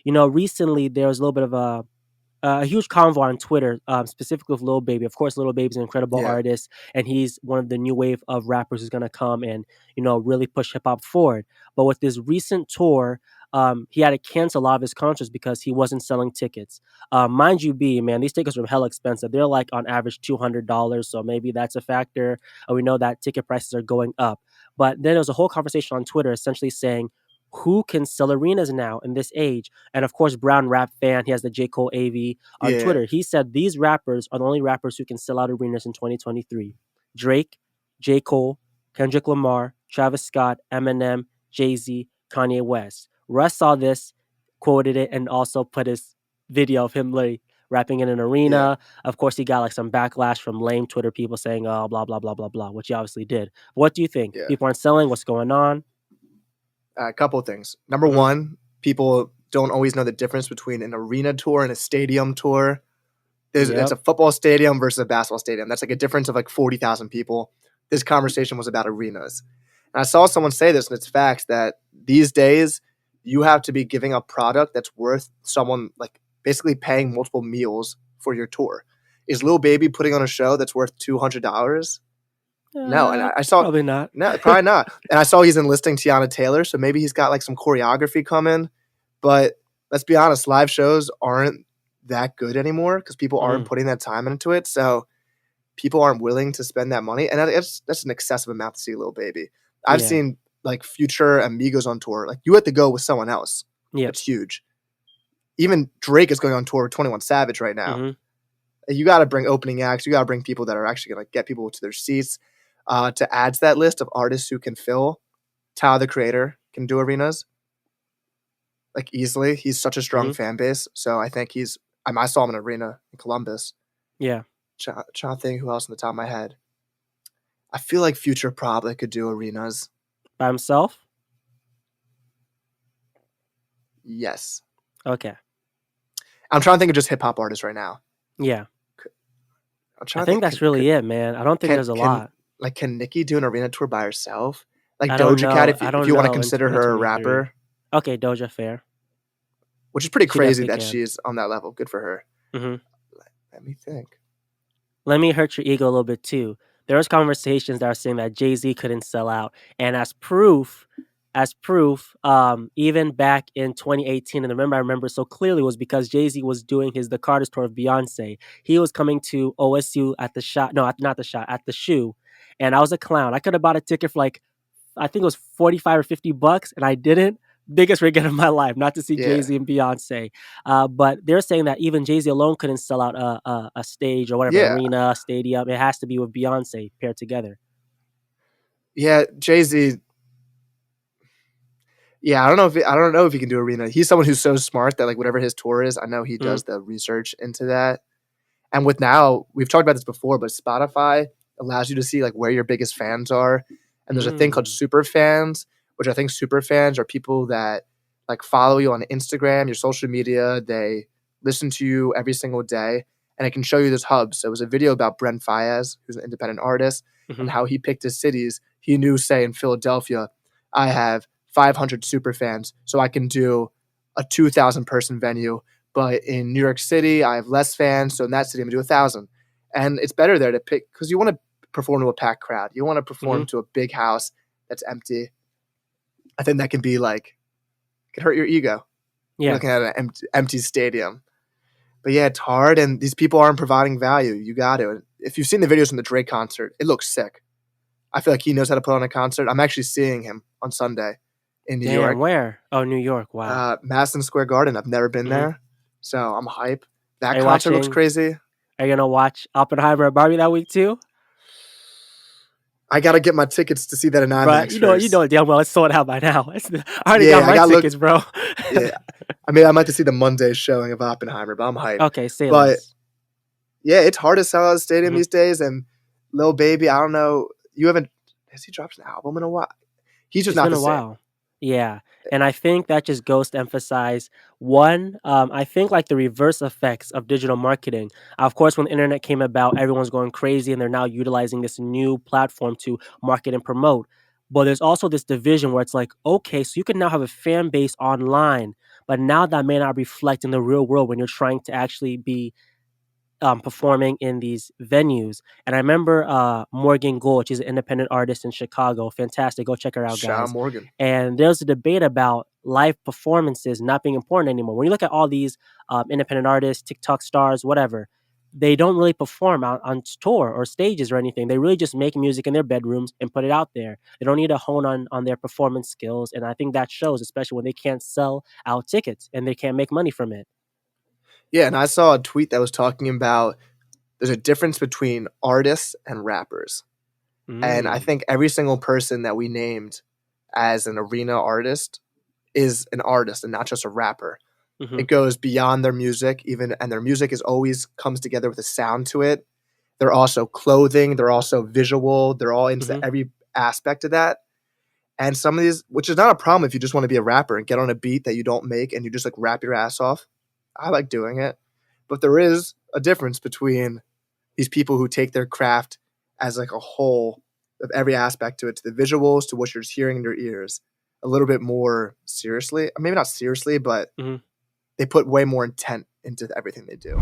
recently there was a little bit of a huge convo on Twitter, specifically with Lil Baby. Of course, Lil Baby's an incredible Yeah, artist, and he's one of the new wave of rappers who's gonna come and really push hip hop forward. But with this recent tour, he had to cancel a lot of his concerts because he wasn't selling tickets. Mind you, be man, these tickets were hella expensive. They're like on average $200, so maybe that's a factor. We know that ticket prices are going up. But then there was a whole conversation on Twitter essentially saying, who can sell arenas now in this age? And of course, Brown Rap Fan, he has the J. Cole AV on yeah, Twitter. He said these rappers are the only rappers who can sell out arenas in 2023. Drake, J. Cole, Kendrick Lamar, Travis Scott, Eminem, Jay Z, Kanye West. Russ saw this, quoted it, and also put his video of him like rapping in an yeah. arena. Of course, he got like some backlash from lame Twitter people saying, oh, blah, blah, blah, blah, blah, which he obviously did. What do you think? Yeah. People aren't selling? What's going on? A couple of things. Number Hmm. one, people don't always know the difference between an arena tour and a stadium tour. It's Yep. a football stadium versus a basketball stadium. That's like a difference of like 40,000 people. This conversation was about arenas. And I saw someone say this, and it's facts that these days you have to be giving a product that's worth someone like basically paying multiple meals for your tour. Is Lil Baby putting on a show that's worth $200? No, and I saw Probably not. no, probably not. And I saw he's enlisting Tiana Taylor, so maybe he's got like some choreography coming. But let's be honest, live shows aren't that good anymore because people aren't Mhm. putting that time into it. So people aren't willing to spend that money, and that's an excessive amount to see Lil Baby. I've Yeah. seen like Future and Migos on tour. Like you have to go with someone else. Yep. It's huge. Even Drake is going on tour with 21 Savage right now. Mhm. You got to bring opening acts. You got to bring people that are actually going to get people to their seats. To add to that list of artists who can fill, Tyler the Creator can do arenas like easily. He's such a strong Mhm. fan base, so I think he's. I saw him in an arena in Columbus. Yeah. Trying to think who else on the top of my head. I feel like Future probably could do arenas. By himself? Yes, Okay. I'm trying to think of just hip hop artists right now. Yeah. I'm I trying to think think. that's really it, man. I don't think there's a Can lot. like can Nicki do an arena tour by herself? Like I don't Doja Cat, know. if I if don't you want to know in consider her a 2023. rapper, Okay, Doja, fair. which is pretty She crazy definitely that can. she's on that level. Good for her. Mhm. Let me think. Let me hurt your ego a little bit too. There was conversations that are saying that Jay-Z couldn't sell out, and as proof, even back in 2018, and I remember so clearly was because Jay-Z was doing his The Carter's tour of Beyonce. He was coming to OSU at the shot, no, not the shot, at the shoe, and I was a clown. I could have bought a ticket for like I think it was 45 or $50, and I didn't. Biggest regret of my life, not to see Jay Yeah, Z and Beyonce. But they're saying that even Jay Z alone couldn't sell out a stage or whatever yeah, arena, stadium. It has to be with Beyonce paired together. yeah. Jay Z. Yeah, I don't know if he can do arena. He's someone who's so smart that like whatever his tour is, I know he Mm, does the research into that. And with now, we've talked about this before, but Spotify allows you to see like where your biggest fans are. And there's a thing called mm, super fans, which I think super fans are people that like follow you on Instagram, your social media. They listen to you every single day, and it can show you this hub. So it was a video about Brent Fayez, who's an independent artist, and mhm, how he picked his cities. He knew, say, in Philadelphia, I have 500 super fans, so I can do a 2,000 person venue, but in New York City, I have less fans, so in that city, I'm gonna do 1,000. And it's better there to pick because you want to perform to a packed crowd. You want to mhm. perform to a big house that's empty. I think that can be like could hurt your ego. You're Yeah. looking at an empty stadium. But yeah, it's hard, and these people aren't providing value. You got to. If you've seen the videos from the Drake concert, it looks sick. I feel like he knows how to put on a concert. I'm actually seeing him on Sunday in New Damn. York, Where? Oh, New York. Wow. Madison Square Garden. I've never been Hmm. there, so I'm hype. Are That you concert looks watching? crazy. Are you gonna watch Oppenheimer and Barbie that week too? I gotta get my tickets to see that in Bro, IMAX you first. know it damn well. It's sold out by now. I already got Yeah, I my gotta look. tickets, bro. Yeah, I mean, I might have to see the Monday showing of Oppenheimer, but I'm hyped. Okay, say But less. yeah, it's hard to sell out a stadium Mhm. these days. And Lil Baby, I don't know. You haven't has he dropped an album in a while? He's just It's not been the a same. while. Yeah. And I think that just goes to emphasize one, I think like the reverse effects of digital marketing. Of course, when the internet came about, everyone's going crazy and they're now utilizing this new platform to market and promote. But there's also this division where it's like, okay, so you can now have a fan base online, but now that may not reflect in the real world when you're trying to actually be performing in these venues. And I remember Morgan Gold, she's an independent artist in Chicago. Fantastic. Go check her out, Sean guys. Morgan. And there's a debate about live performances not being important anymore. When you look at all these independent artists, TikTok stars, whatever, they don't really perform out on tour or stages or anything. They really just make music in their bedrooms and put it out there. They don't need to hone on their performance skills. And I think that shows, especially when they can't sell out tickets and they can't make money from it. Yeah, and I saw a tweet that was talking about there's a difference between artists and rappers. And I Mm, think every single person that we named as an arena artist is an artist and not just a rapper. hmm It goes beyond their music, even, and their music is always comes together with a sound to it. They're also clothing, they're also visual, they're all into hmm every aspect of that. And some of these, which is not a problem if you just want to be a rapper and get on a beat that you don't make and you just like rap your ass off. I like doing it. But there is a difference between these people who take their craft as like a whole of every aspect to it, to the visuals, to what you're just hearing in your ears, a little bit more seriously. Maybe not seriously, but hmm they put way more intent into everything they do.